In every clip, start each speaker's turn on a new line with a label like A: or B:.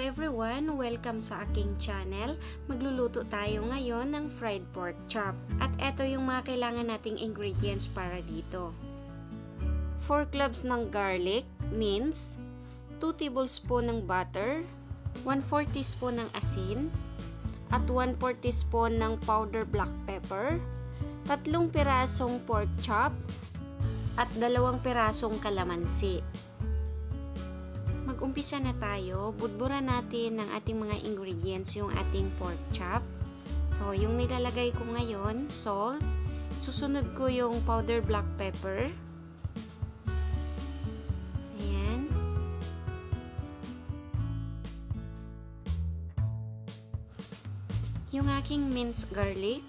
A: everyone! Welcome sa aking channel. Magluluto tayo ngayon ng fried pork chop. At eto yung mga kailangan nating ingredients para dito. 4 cloves ng garlic, mince, 2 tablespoon ng butter, 1/4 teaspoon ng asin, at 1/4 teaspoon ng powder black pepper, 3 pirasong pork chop, at 2 pirasong kalamansi. Mag-umpisa na tayo. Budburan natin ng ating mga ingredients yung ating pork chop. So, yung nilalagay ko ngayon, salt. Susunod ko yung powder black pepper. Ayan. Yung aking minced garlic.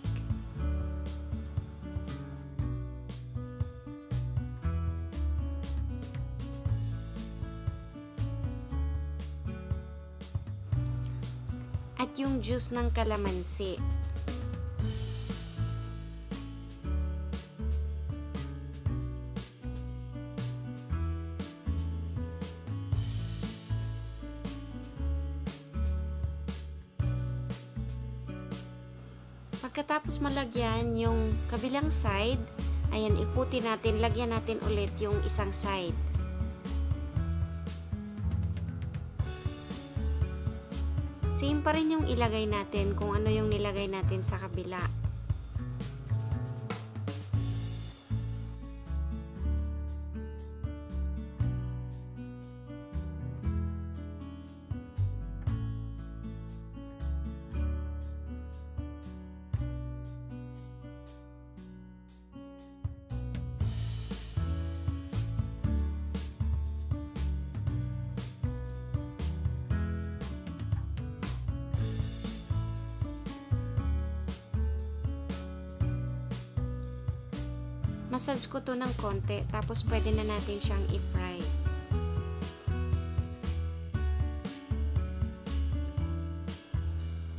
A: At yung juice ng kalamansi. Pagkatapos malagyan yung kabilang side, ayan, ikutin natin, lagyan natin ulit yung isang side. Same pa rin yung ilagay natin kung ano yung nilagay natin sa kabila. Massage ko to ng konti, tapos pwede na natin siyang i-fry.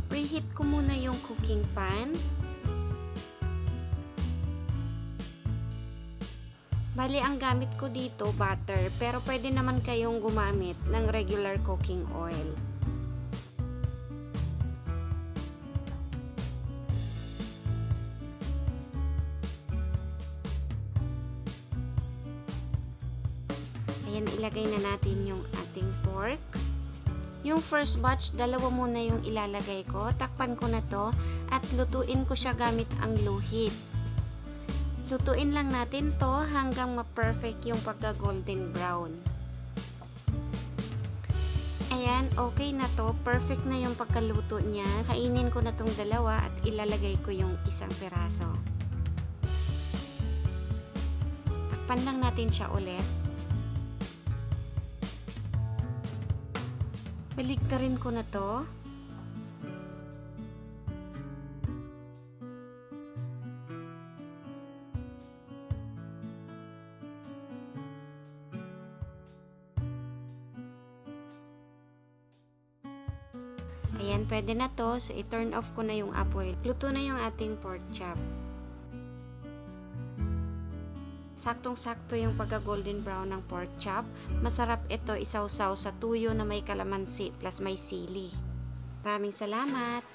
A: Preheat ko muna yung cooking pan. Bali, ang gamit ko dito, butter, pero pwede naman kayong gumamit ng regular cooking oil. Ayan, ilagay na natin yung ating pork. Yung first batch, 2 muna yung ilalagay ko. Takpan ko na to at lutuin ko siya gamit ang low heat. Lutuin lang natin to hanggang ma-perfect yung pagka-golden brown. Ayan, okay na to. Perfect na yung pagkaluto niya. Kainin ko na tong 2 at ilalagay ko yung isang piraso. Takpan lang natin siya ulit. Baligtarin ko na to. Ayan, pwede na to. So, i-turn off ko na yung apoy. Luto na yung ating pork chop. Saktong-sakto yung pagka-golden brown ng pork chop. Masarap ito isawsaw sa tuyo na may kalamansi plus may sili. Maraming salamat!